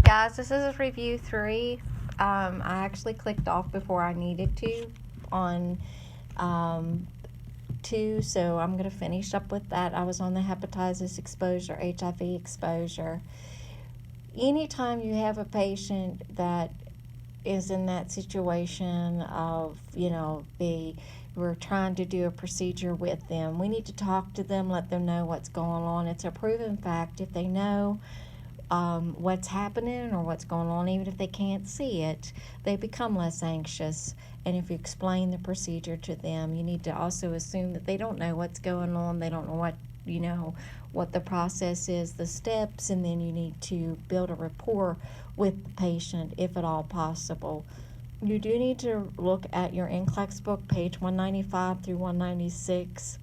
guys, this is review 3. I actually clicked off before I needed to on 2, so I'm going to finish up with that. I was on the hepatitis exposure, HIV exposure. Anytime you have a patient that is in that situation of, we're trying to do a procedure with them, we need to talk to them, let them know what's going on. It's a proven fact. If they know what's happening or what's going on, even if they can't see it, they become less anxious. And if you explain the procedure to them, you need to also assume that they don't know what's going on. They don't know what the process is, the steps, and then you need to build a rapport with the patient if at all possible. You do need to look at your NCLEX book, page 195 through 196.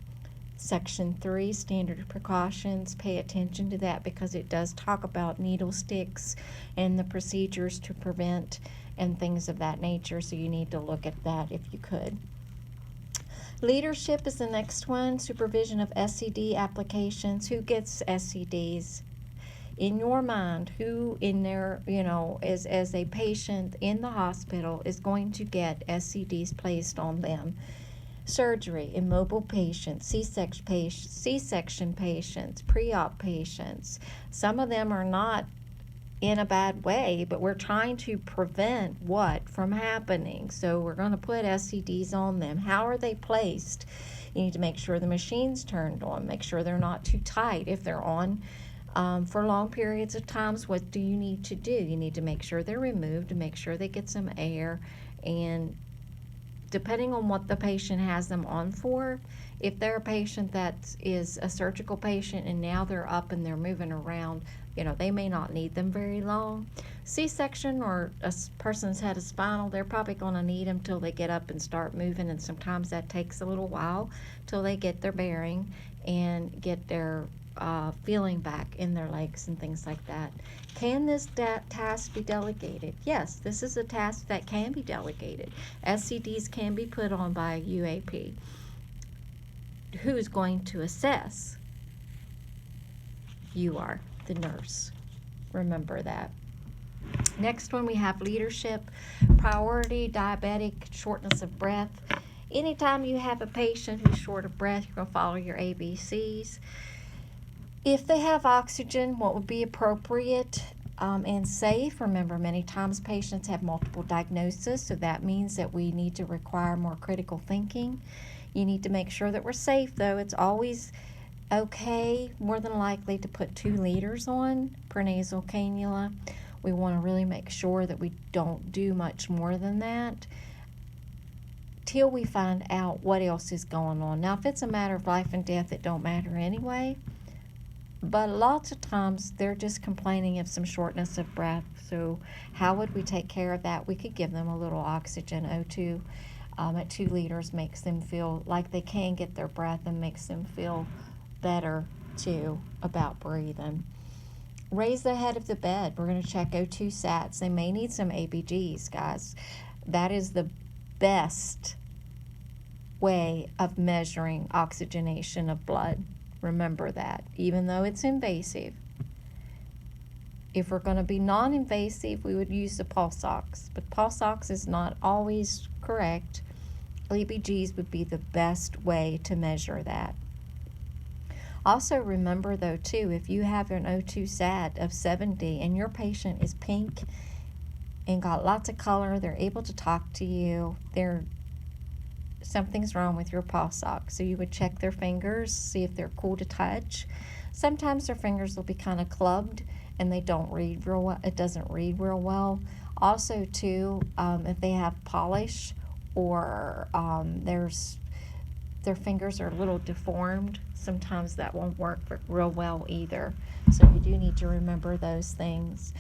Section 3, standard precautions. Pay attention to that because it does talk about needle sticks and the procedures to prevent and things of that nature, so you need to look at that if you could. Leadership is the next one. Supervision of SCD applications. Who gets SCDs? In your mind, who in there, as a patient in the hospital is going to get SCDs placed on them? Surgery, immobile patients, C-section patients, pre-op patients. Some of them are not in a bad way, but we're trying to prevent what from happening. So we're going to put SCDs on them. How are they placed? You need to make sure the machine's turned on. Make sure they're not too tight. If they're on for long periods of times, what do you need to do? You need to make sure they're removed and make sure they get some air. And depending on what the patient has them on for, if they're a patient that is a surgical patient and now they're up and they're moving around, they may not need them very long. C-section or a person's had a spinal, they're probably going to need them till they get up and start moving, and sometimes that takes a little while till they get their bearing and get their feeling back in their legs and things like that. Can this task be delegated? Yes, this is a task that can be delegated. SCDs can be put on by a UAP. Who's going to assess? You are, the nurse. Remember that. Next one, we have leadership. Priority, diabetic, shortness of breath. Anytime you have a patient who's short of breath, you're going to follow your ABCs. If they have oxygen, what would be appropriate and safe? Remember, many times patients have multiple diagnoses, so that means that we need to require more critical thinking. You need to make sure that we're safe, though. It's always okay, more than likely, to put 2 liters on per nasal cannula. We want to really make sure that we don't do much more than that till we find out what else is going on. Now, if it's a matter of life and death, it don't matter anyway. But lots of times they're just complaining of some shortness of breath. So how would we take care of that? We could give them a little oxygen. O2 at 2 liters makes them feel like they can get their breath and makes them feel better too about breathing. Raise the head of the bed. We're going to check O2 sats. They may need some ABGs, guys. That is the best way of measuring oxygenation of blood. Remember that, even though it's invasive. If we're going to be non-invasive, we would use the pulse ox, but pulse ox is not always correct. ABGs would be the best way to measure that. Also remember, though, too, if you have an O2 sat of 70 and your patient is pink and got lots of color, they're able to talk to you, something's wrong with your pulse ox. So you would check their fingers, see if they're cool to touch. Sometimes their fingers will be kind of clubbed and they don't read real well. It doesn't read real well. Also, too, if they have polish or their fingers are a little deformed, sometimes that won't work real well either. So you do need to remember those things.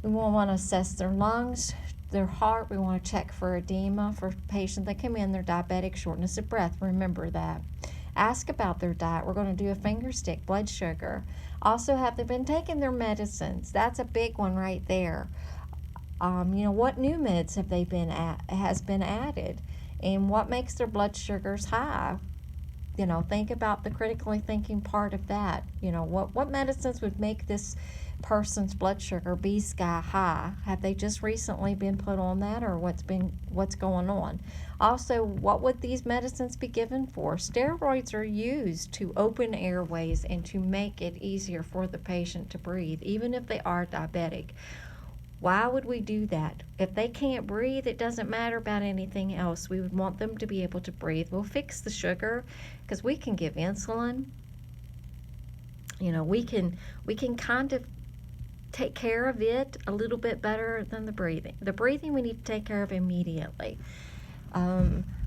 We will want to assess their lungs, their heart. We want to check for edema for patients that come in, they're diabetic, shortness of breath. Remember that. Ask about their diet. We're going to do a finger stick, blood sugar. Also, have they been taking their medicines? That's a big one right there. What new meds has been added, and what makes their blood sugars high? think about the critically thinking part of that. What medicines would make this person's blood sugar be sky high? Have they just recently been put on that, or what's going on? Also, what would these medicines be given for? Steroids are used to open airways and to make it easier for the patient to breathe, even if they are diabetic. Why would we do that? If they can't breathe, it doesn't matter about anything else. We would want them to be able to breathe. We'll fix the sugar because we can give insulin. We can kind of take care of it a little bit better than the breathing. The breathing we need to take care of immediately.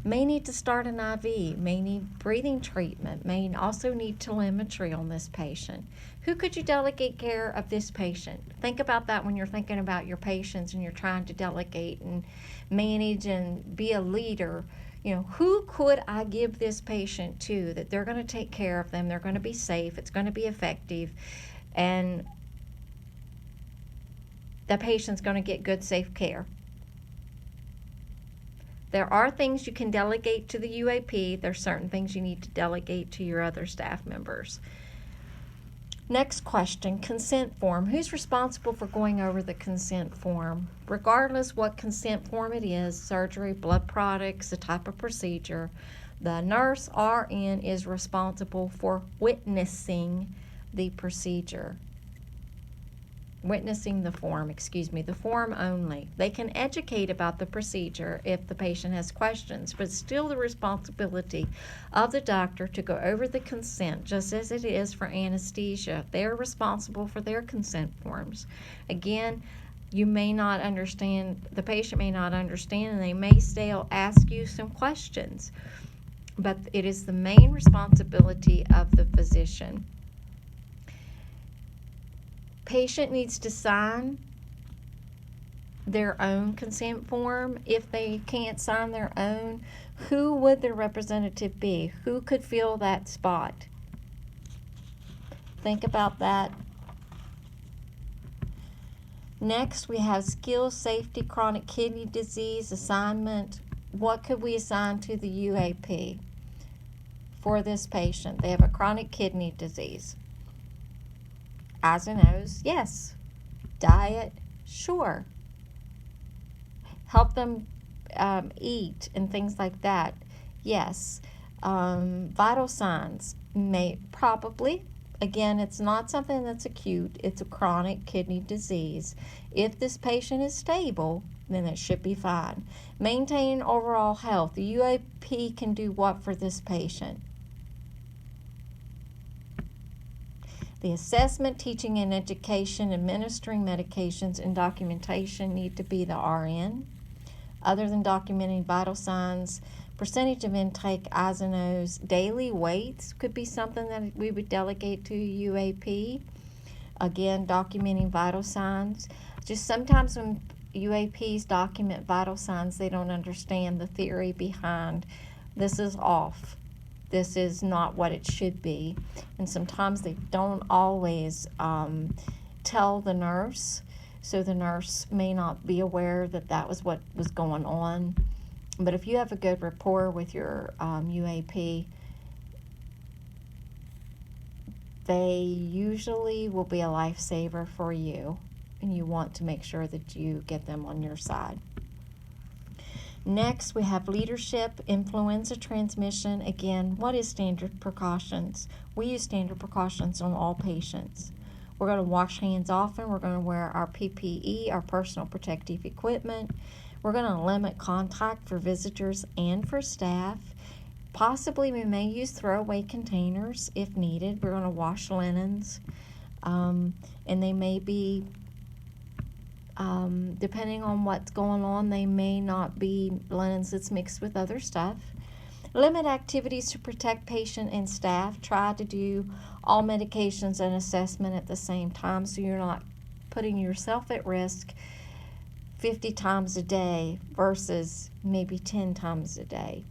May need to start an IV, may need breathing treatment, may also need telemetry on this patient. Who could you delegate care of this patient? Think about that when you're thinking about your patients and you're trying to delegate and manage and be a leader. Who could I give this patient to that they're going to take care of them, they're going to be safe, it's going to be effective, and the patient's going to get good, safe care. There are things you can delegate to the UAP. There's certain things you need to delegate to your other staff members. Next question, consent form. Who's responsible for going over the consent form? Regardless what consent form it is, surgery, blood products, the type of procedure, the nurse RN is responsible for witnessing the procedure. Witnessing the form only. They can educate about the procedure if the patient has questions, but it's still the responsibility of the doctor to go over the consent, just as it is for anesthesia. They're responsible for their consent forms. Again, you may not understand, the patient may not understand, and they may still ask you some questions, but it is the main responsibility of the physician. Patient needs to sign their own consent form. If they can't sign their own, who would their representative be? Who could fill that spot? Think about that. Next, we have skill, safety, chronic kidney disease assignment. What could we assign to the UAP for this patient? They have a chronic kidney disease. Eyes and nose, yes. Diet, sure. Help them eat and things like that, yes. Vital signs, probably. Again, it's not something that's acute. It's a chronic kidney disease. If this patient is stable, then it should be fine. Maintain overall health. The UAP can do what for this patient? The assessment, teaching and education, administering medications, and documentation need to be the RN. Other than documenting vital signs, percentage of intake, eyes and nose, daily weights could be something that we would delegate to UAP. Again, documenting vital signs. Just sometimes when UAPs document vital signs, they don't understand the theory behind this is off. This is not what it should be. And sometimes they don't always tell the nurse, so the nurse may not be aware that that was what was going on. But if you have a good rapport with your UAP, they usually will be a lifesaver for you, and you want to make sure that you get them on your side. Next, we have leadership, influenza transmission. Again, what is standard precautions? We use standard precautions on all patients. We're going to wash hands often. We're going to wear our PPE, our personal protective equipment. We're going to limit contact for visitors and for staff. Possibly we may use throwaway containers if needed. We're going to wash linens, and they may be depending on what's going on, they may not be linens that's mixed with other stuff. Limit activities to protect patient and staff. Try to do all medications and assessment at the same time so you're not putting yourself at risk 50 times a day versus maybe 10 times a day.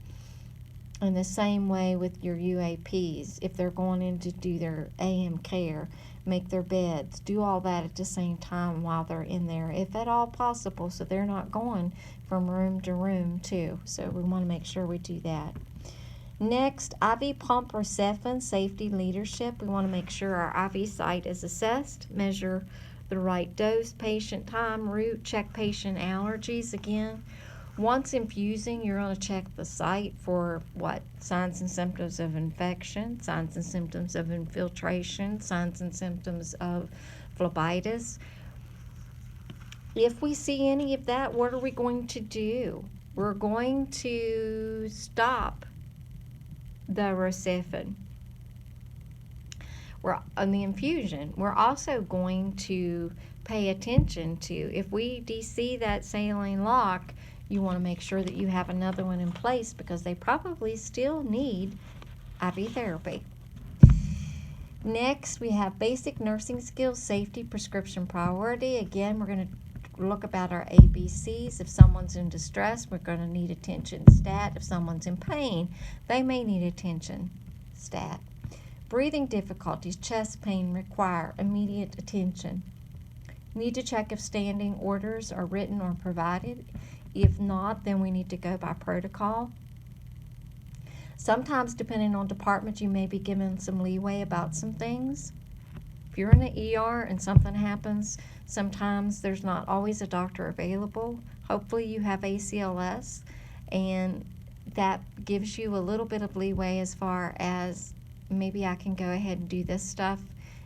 In the same way with your UAPs, if they're going in to do their AM care, make their beds, do all that at the same time while they're in there, if at all possible, so they're not going from room to room too. So we want to make sure we do that. Next, IV pump reception safety leadership. We want to make sure our IV site is assessed, measure the right dose, patient time, route, check patient allergies. Again, once infusing, you're going to check the site for signs and symptoms of infection, signs and symptoms of infiltration, signs and symptoms of phlebitis. If we see any of that, what are we going to do? We're going to stop the Rocephin. We're on the infusion. We're also going to pay attention to, if we see that saline lock, you want to make sure that you have another one in place because they probably still need IV therapy. Next, we have basic nursing skills, safety, prescription priority. Again, we're going to look about our ABCs. If someone's in distress, we're going to need attention stat. If someone's in pain, they may need attention stat. Breathing difficulties, chest pain require immediate attention. Need to check if standing orders are written or provided. If not, then we need to go by protocol. Sometimes, depending on department, you may be given some leeway about some things. If you're in the ER and something happens, sometimes there's not always a doctor available. Hopefully you have ACLS, and that gives you a little bit of leeway as far as maybe I can go ahead and do this stuff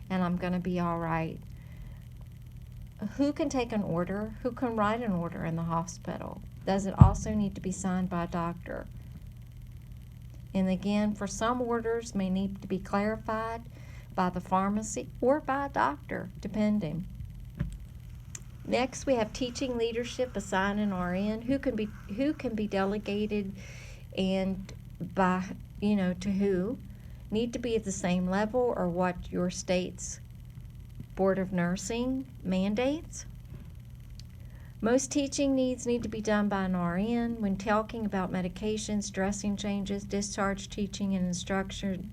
and I'm going to be all right. Who can take an order? Who can write an order in the hospital? Does it also need to be signed by a doctor? And again, for some orders may need to be clarified by the pharmacy or by a doctor, depending. Next, we have teaching leadership, assign an RN. Who can be delegated and by, to who? Need to be at the same level or what your state's Board of Nursing mandates. Most teaching needs need to be done by an RN. When talking about medications, dressing changes, discharge, teaching, and instruction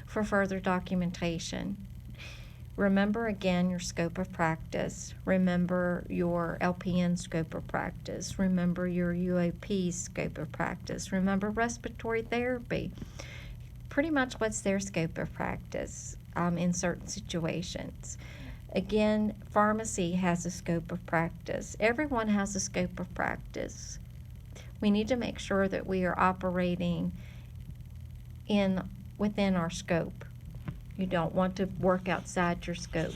for further documentation. Remember again your scope of practice. Remember your LPN scope of practice. Remember your UAP scope of practice. Remember respiratory therapy. Pretty much what's their scope of practice in certain situations. Again, pharmacy has a scope of practice. Everyone has a scope of practice. We need to make sure that we are operating within our scope. You don't want to work outside your scope.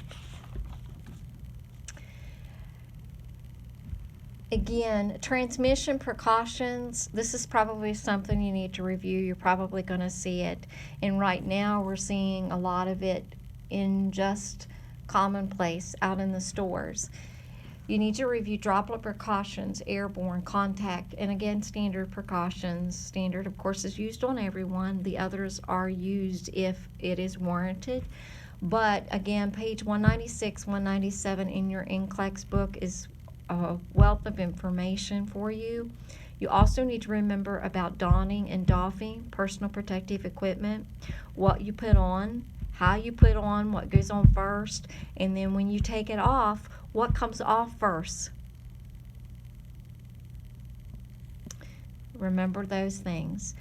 Again, transmission precautions, this is probably something you need to review. You're probably going to see it. And right now we're seeing a lot of it in just commonplace out in the stores. You need to review droplet precautions, airborne, contact, and again, standard precautions. Standard, of course, is used on everyone. The others are used if it is warranted. But again, page 196, 197 in your NCLEX book is a wealth of information for you. You also need to remember about donning and doffing personal protective equipment, what you put on, how you put on, what goes on first, and then when you take it off, what comes off first. Remember those things.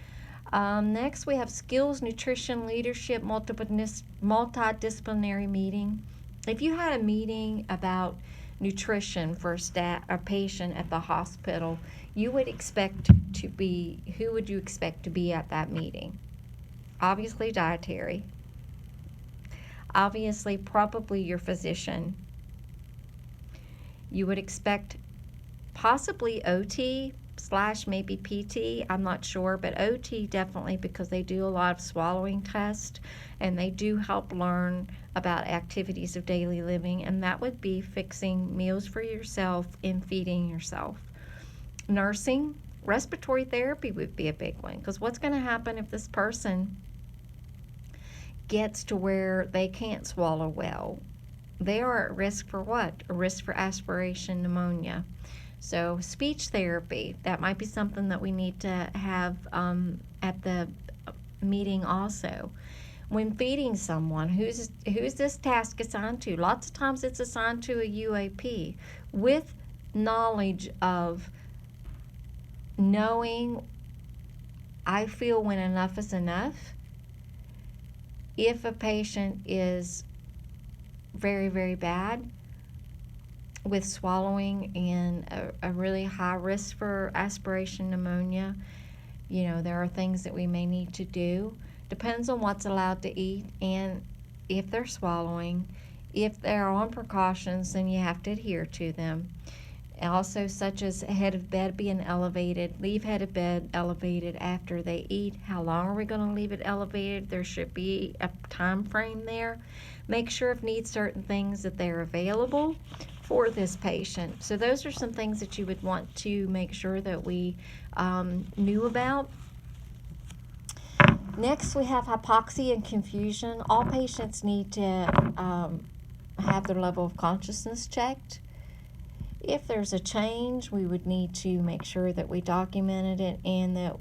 Next, we have skills, nutrition, leadership, multidisciplinary meeting. If you had a meeting about nutrition for a patient at the hospital, you would expect to be, who would you expect to be at that meeting? Obviously dietary. Obviously probably your physician. You would expect possibly OT / maybe PT, I'm not sure, but OT definitely, because they do a lot of swallowing tests and they do help learn about activities of daily living, and that would be fixing meals for yourself and feeding yourself. Nursing, respiratory therapy would be a big one, because what's going to happen if this person gets to where they can't swallow well? They are at risk for what? A risk for aspiration pneumonia. So speech therapy, that might be something that we need to have at the meeting also. When feeding someone, who's this task assigned to? Lots of times it's assigned to a UAP with knowledge of knowing I feel when enough is enough, if a patient is very, very bad with swallowing and a really high risk for aspiration pneumonia, there are things that we may need to do. Depends on what's allowed to eat and if they're swallowing. If they're on precautions, then you have to adhere to them. Also, such as head of bed being elevated, leave head of bed elevated after they eat. How long are we going to leave it elevated? There should be a time frame there. Make sure if needs certain things that they're available for this patient. So those are some things that you would want to make sure that we knew about. Next, we have hypoxia and confusion. All patients need to have their level of consciousness checked. If there's a change, we would need to make sure that we documented it and that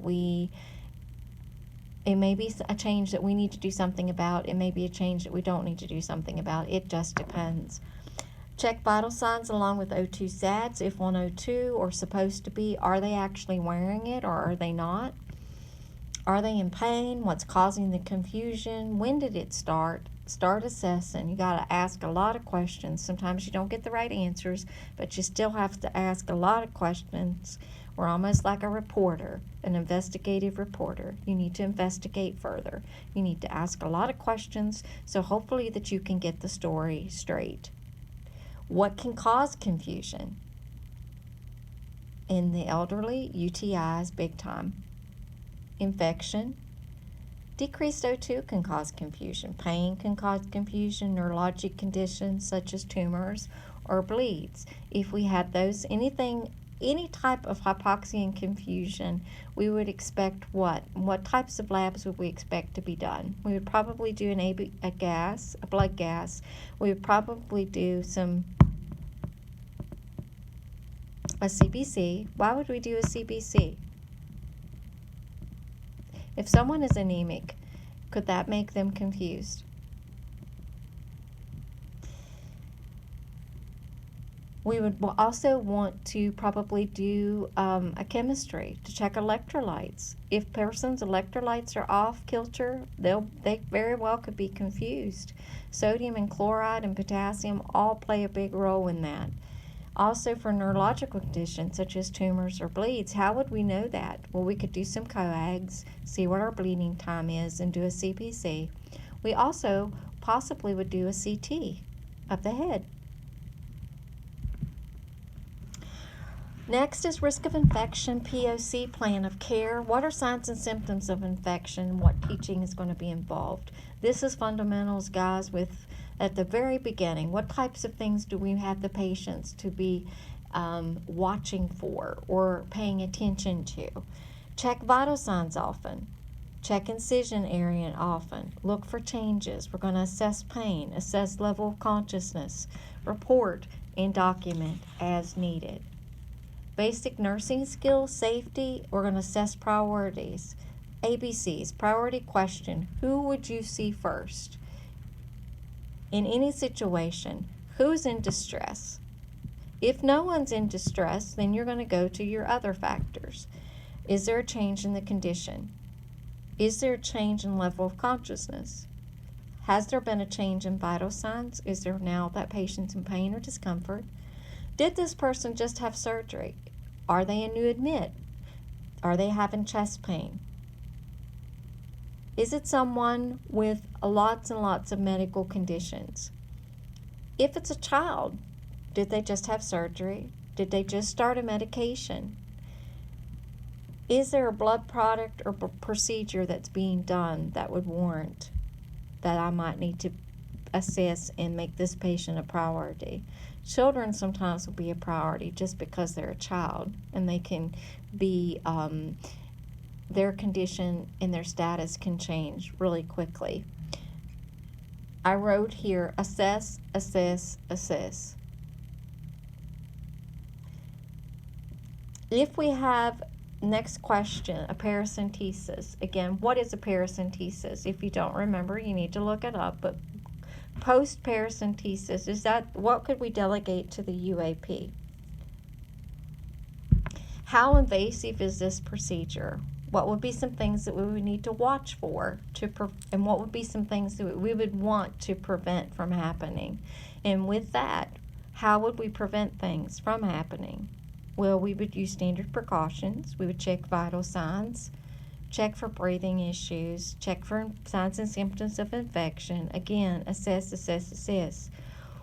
it may be a change that we need to do something about. It may be a change that we don't need to do something about. It just depends. Check vital signs along with O2 sats. If on O2 or supposed to be, are they actually wearing it or are they not? Are they in pain? What's causing the confusion? When did it start? Start assessing. You got to ask a lot of questions. Sometimes you don't get the right answers, but you still have to ask a lot of questions. We're almost like a reporter, an investigative reporter. You need to investigate further. You need to ask a lot of questions, so hopefully that you can get the story straight. What can cause confusion? In the elderly, UTIs big time. Infection. Decreased O2 can cause confusion. Pain can cause confusion. Neurologic conditions such as tumors or bleeds. If we had those, any type of hypoxia and confusion, we would expect what? What types of labs would we expect to be done? We would probably do a blood gas. We would probably do a CBC. Why would we do a CBC? If someone is anemic, could that make them confused? We would also want to probably do a chemistry to check electrolytes. If person's electrolytes are off kilter, they very well could be confused. Sodium and chloride and potassium all play a big role in that. Also for neurological conditions such as tumors or bleeds, how would we know that? Well, we could do some coags, see what our bleeding time is, and do a CPC. We also possibly would do a CT of the head. Next is risk of infection, POC, plan of care. What are signs and symptoms of infection? What teaching is going to be involved? This is fundamentals, guys, at the very beginning. What types of things do we have the patients to be watching for or paying attention to? Check vital signs often. Check incision area often. Look for changes. We're going to assess pain, assess level of consciousness, report, and document as needed. Basic nursing skills, safety, we're going to assess priorities. ABCs, priority question, who would you see first? In any situation, who's in distress? If no one's in distress, then you're going to go to your other factors. Is there a change in the condition? Is there a change in level of consciousness? Has there been a change in vital signs? Is there now that patient's in pain or discomfort? Did this person just have surgery? Are they a new admit? Are they having chest pain? Is it someone with lots and lots of medical conditions? If it's a child, did they just have surgery? Did they just start a medication? Is there a blood product or procedure that's being done that would warrant that I might need to assess and make this patient a priority? Children sometimes will be a priority just because they're a child and they can be, their condition and their status can change really quickly. I wrote here, assess, assess, assess. If we have, next question, a paracentesis. Again, what is a paracentesis? If you don't remember, you need to look it up, but post-paracentesis, is that, what could we delegate to the UAP? How invasive is this procedure? What would be some things that we would need to watch for and what would be some things that we would want to prevent from happening? And with that, how would we prevent things from happening? Well, we would use standard precautions. We would check vital signs, check for breathing issues, check for signs and symptoms of infection. Again, assess.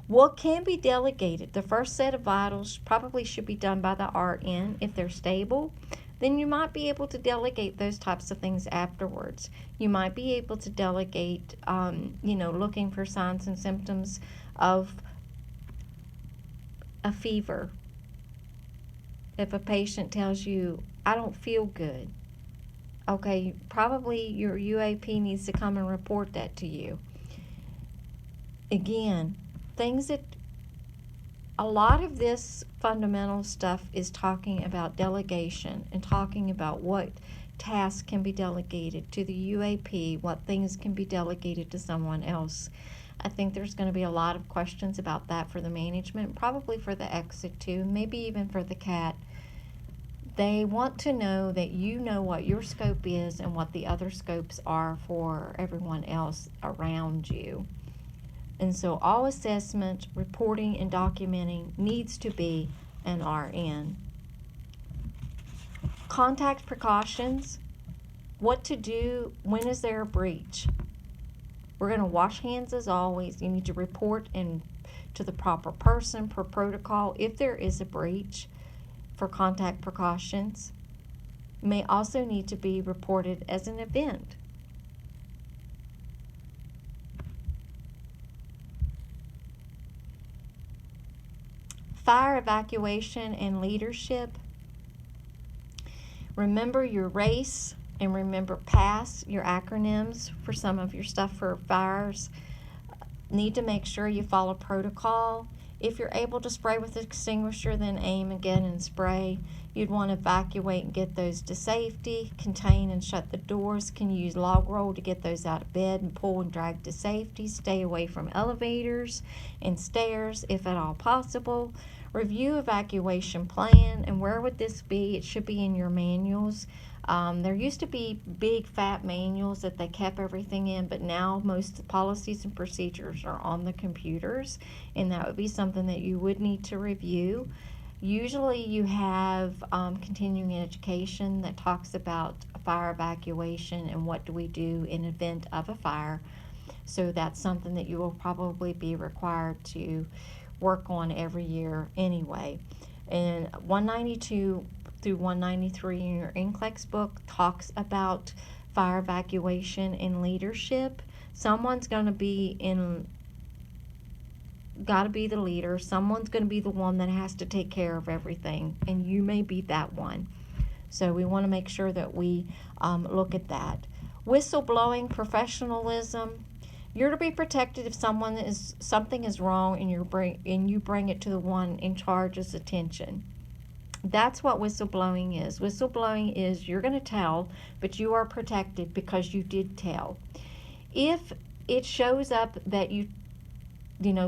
What can be delegated? The first set of vitals probably should be done by the RN. If they're stable, then you might be able to delegate those types of things afterwards. You might be able to delegate, looking for signs and symptoms of a fever. If a patient tells you, I don't feel good, okay, probably your UAP needs to come and report that to you. Again, things that a lot of this fundamental stuff is talking about delegation and talking about what tasks can be delegated to the UAP, what things can be delegated to someone else. I think there's going to be a lot of questions about that for the management, probably for the exit too, maybe even for the CAT. They want to know that you know what your scope is and what the other scopes are for everyone else around you. And so all assessment, reporting, and documenting needs to be an RN. Contact precautions. What to do when is there a breach? We're going to wash hands as always. You need to report to the proper person per protocol if there is a breach for contact precautions. May also need to be reported as an event. Fire evacuation and leadership. Remember your RACE and remember PASS, your acronyms for some of your stuff for fires. Need to make sure you follow protocol. If you're able to spray with extinguisher, then aim again and spray. You'd want to evacuate and get those to safety. Contain and shut the doors. Can use log roll to get those out of bed and pull and drag to safety. Stay away from elevators and stairs if at all possible. Review evacuation plan, and where would this be? It should be in your manuals. There used to be big fat manuals that they kept everything in, but now most policies and procedures are on the computers, and that would be something that you would need to review. Usually you have continuing education that talks about fire evacuation and what do we do in event of a fire. So that's something that you will probably be required to work on every year anyway. And 192 through 193 in your NCLEX book talks about fire evacuation and leadership. Someone's going to be got to be the leader. Someone's going to be the one that has to take care of everything, and you may be that one. So we want to make sure that we look at that. Whistleblowing, professionalism. You're to be protected if something is wrong and you bring it to the one in charge's attention. That's what whistleblowing is. Whistleblowing is you're going to tell, but you are protected because you did tell. If it shows up that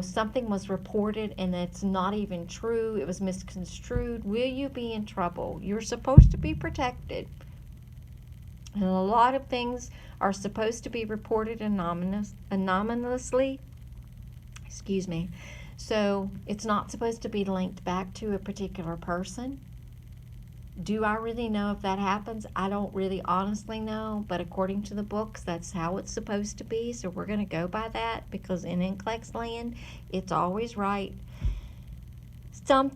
something was reported and it's not even true, it was misconstrued, will you be in trouble? You're supposed to be protected. And a lot of things are supposed to be reported anonymously. So it's not supposed to be linked back to a particular person. Do I really know if that happens? I don't really honestly know, but according to the books, that's how it's supposed to be. So we're going to go by that because in NCLEX land, it's always right. Some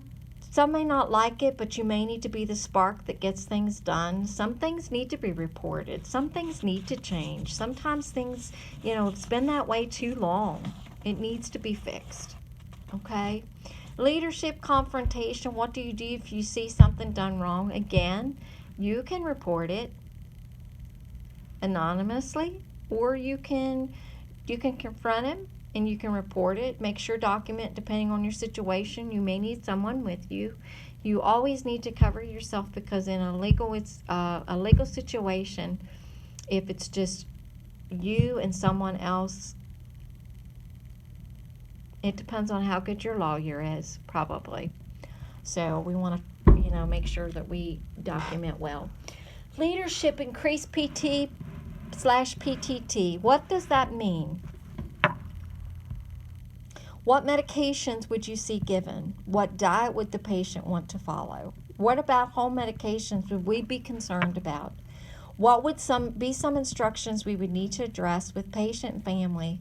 may not like it, but you may need to be the spark that gets things done. Some things need to be reported. Some things need to change. Sometimes things, it's been that way too long. It needs to be fixed. Okay? Leadership confrontation. What do you do if you see something done wrong? Again, you can report it anonymously, or you can confront him and you can report it. Make sure document depending on your situation. You may need someone with you. You always need to cover yourself because in a legal situation, if it's just you and someone else, it depends on how good your lawyer is, probably. So we want to, make sure that we document well. Leadership increased PT/PTT. What does that mean? What medications would you see given? What diet would the patient want to follow? What about home medications would we be concerned about? What would be some instructions we would need to address with patient and family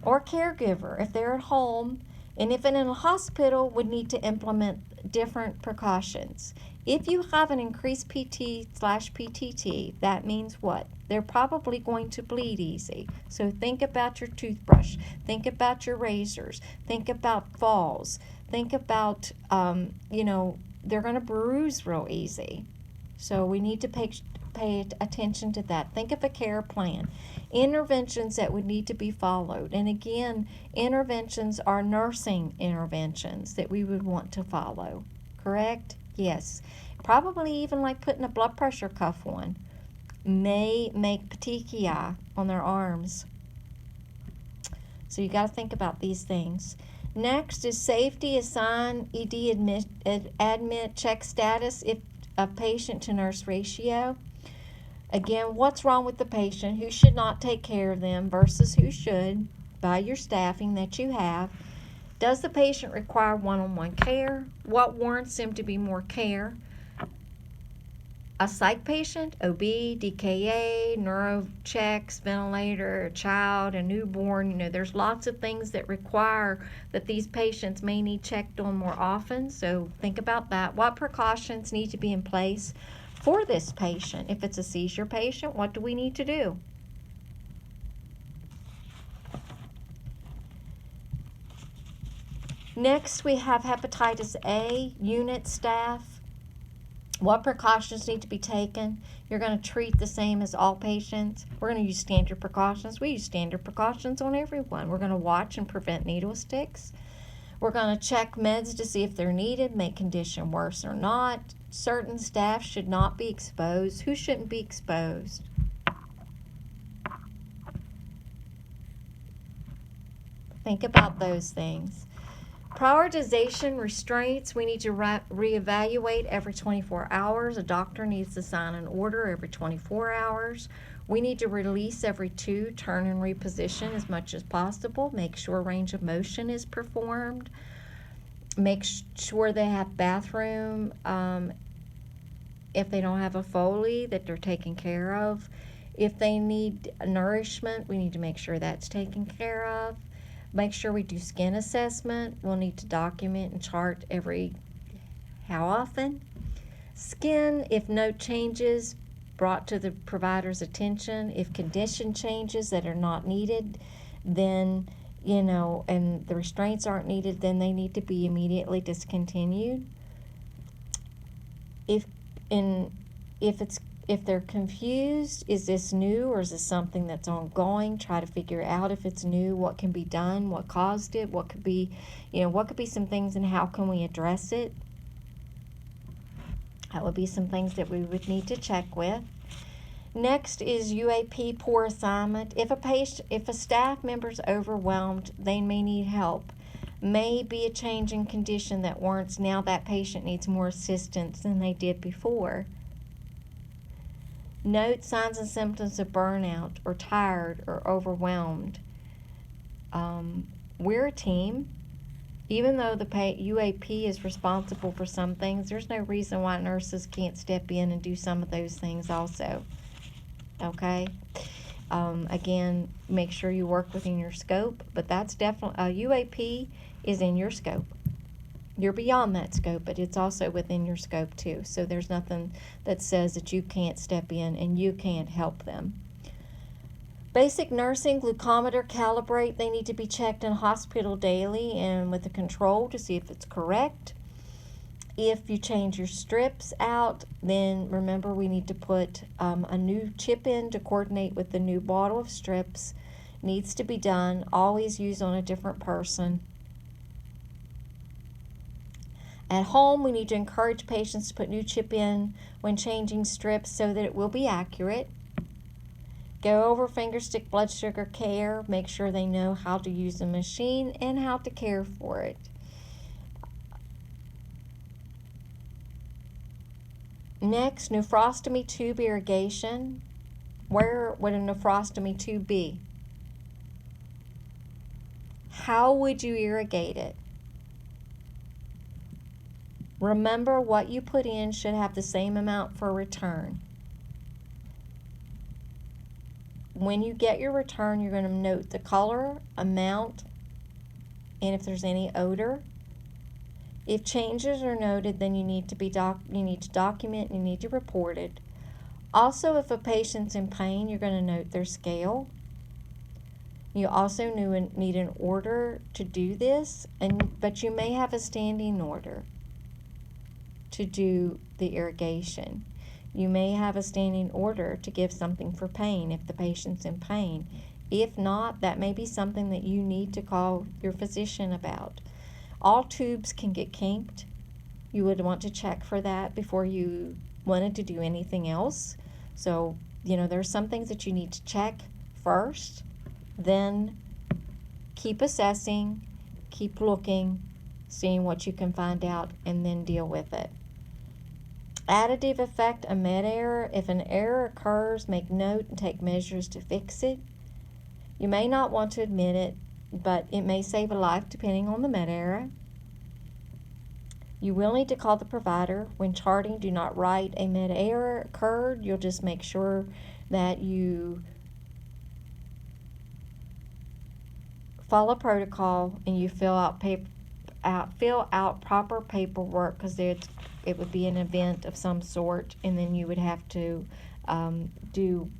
or caregiver if they're at home, and if in a hospital would need to implement different precautions? If you have an increased PT/PTT, that means what? They're probably going to bleed easy. So think about your toothbrush. Think about your razors. Think about falls. Think about, they're going to bruise real easy. So we need to pay attention to that. Think of a care plan. Interventions that would need to be followed. And again, interventions are nursing interventions that we would want to follow. Correct? Yes. Probably even like putting a blood pressure cuff on. May make petechiae on their arms. So you got to think about these things. Next is safety, assign, ED, admit, check status if a patient to nurse ratio. Again, what's wrong with the patient? Who should not take care of them versus who should by your staffing that you have? Does the patient require one-on-one care? What warrants them to be more care? A psych patient, OB, DKA, neuro checks, ventilator, a child, a newborn, there's lots of things that require that these patients may need checked on more often. So think about that. What precautions need to be in place for this patient? If it's a seizure patient, what do we need to do? Next, we have hepatitis A, unit staff. What precautions need to be taken? You're going to treat the same as all patients. We're going to use standard precautions. We use standard precautions on everyone. We're going to watch and prevent needle sticks. We're going to check meds to see if they're needed, make condition worse or not. Certain staff should not be exposed. Who shouldn't be exposed? Think about those things. Prioritization restraints, we need to reevaluate every 24 hours. A doctor needs to sign an order every 24 hours. We need to release every 2, turn and reposition as much as possible. Make sure range of motion is performed. Make sure they have bathroom. If they don't have a Foley, that they're taken care of. If they need nourishment, we need to make sure that's taken care of. Make sure we do skin assessment. We'll need to document and chart how often. Skin, if note changes, brought to the provider's attention. If condition changes that are not needed, then, and the restraints aren't needed, then they need to be immediately discontinued. If they're confused, is this new or is this something that's ongoing? Try to figure out if it's new, what can be done, what caused it, what could be some things and how can we address it. That would be some things that we would need to check with. Next is UAP, poor assignment. If a staff member is overwhelmed, they may need help. May be a change in condition that warrants now that patient needs more assistance than they did before. Note signs and symptoms of burnout or tired or overwhelmed. We're a team. Even though the UAP is responsible for some things, there's no reason why nurses can't step in and do some of those things also. Okay? Again, make sure you work within your scope, but that's definitely, UAP is in your scope. You're beyond that scope, but it's also within your scope too. So there's nothing that says that you can't step in and you can't help them. Basic nursing, glucometer, calibrate. They need to be checked in hospital daily and with a control to see if it's correct. If you change your strips out, then remember we need to put a new chip in to coordinate with the new bottle of strips. Needs to be done. Always use on a different person. At home, we need to encourage patients to put new chip in when changing strips so that it will be accurate. Go over finger stick blood sugar care. Make sure they know how to use the machine and how to care for it. Next, nephrostomy tube irrigation. Where would a nephrostomy tube be? How would you irrigate it? Remember, what you put in should have the same amount for return. When you get your return, you're going to note the color, amount, and if there's any odor. If changes are noted, then you need to document, you need to report it. Also, if a patient's in pain, you're going to note their scale. You also need an order to do this, but you may have a standing order to do the irrigation. You may have a standing order to give something for pain if the patient's in pain. If not, that may be something that you need to call your physician about. All tubes can get kinked. You would want to check for that before you wanted to do anything else. So, there's some things that you need to check first, then keep assessing, keep looking, seeing what you can find out, and then deal with it. Additive effect, a med error. If an error occurs, make note and take measures to fix it. You may not want to admit it, but it may save a life depending on the med error. You will need to call the provider. When charting, do not write a med error occurred. You'll just make sure that you follow protocol and you fill out proper paperwork, because it would be an event of some sort, and then you would have to do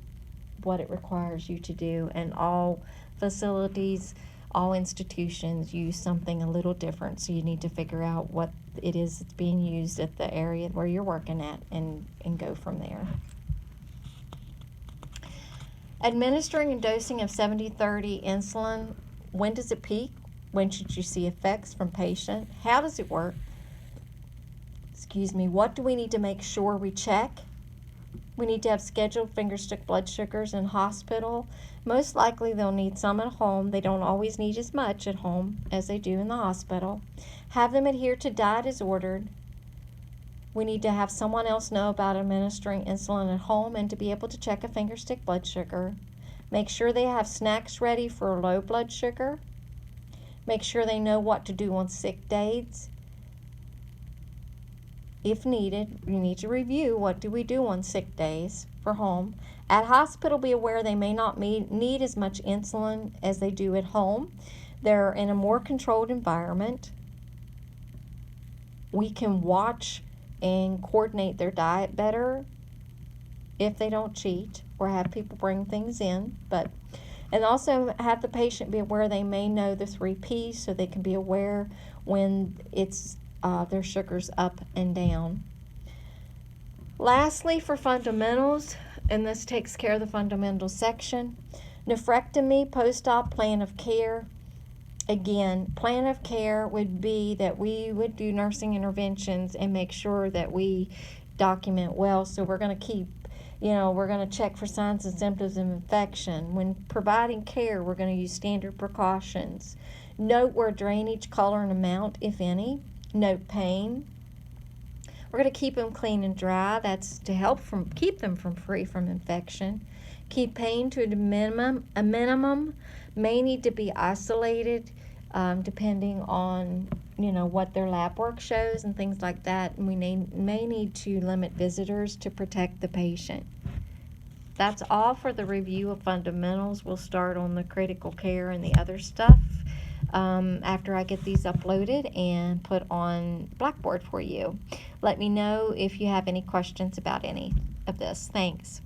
what it requires you to do. And all facilities, all institutions use something a little different, so you need to figure out what it is that's being used at the area where you're working at and go from there. Administering and dosing of 70/30 insulin. When does it peak? When should you see effects from patient? How does it work? What do we need to make sure we check? We need to have scheduled finger stick blood sugars in hospital. Most likely they'll need some at home. They don't always need as much at home as they do in the hospital. Have them adhere to diet as ordered. We need to have someone else know about administering insulin at home and to be able to check a finger stick blood sugar. Make sure they have snacks ready for low blood sugar. Make sure they know what to do on sick days. If needed, you need to review what do we do on sick days for home. At hospital, be aware they may not need as much insulin as they do at home. They're in a more controlled environment. We can watch and coordinate their diet better if they don't cheat or have people bring things in. And also have the patient be aware they may know the 3 Ps, so they can be aware when it's their sugars up and down. Lastly, for fundamentals, and this takes care of the fundamentals section, nephrectomy, post-op plan of care. Again, plan of care would be that we would do nursing interventions and make sure that we document well. So we're going to keep, we're going to check for signs and symptoms of infection. When providing care, we're going to use standard precautions. Note where drainage, color, and amount, if any. Note pain. We're going to keep them clean and dry. That's to help keep them free from infection. Keep pain to a minimum. May need to be isolated depending on what their lab work shows and things like that. And we may need to limit visitors to protect the patient. That's all for the review of fundamentals. We'll start on the critical care and the other stuff after I get these uploaded and put on Blackboard for you. Let me know if you have any questions about any of this. Thanks.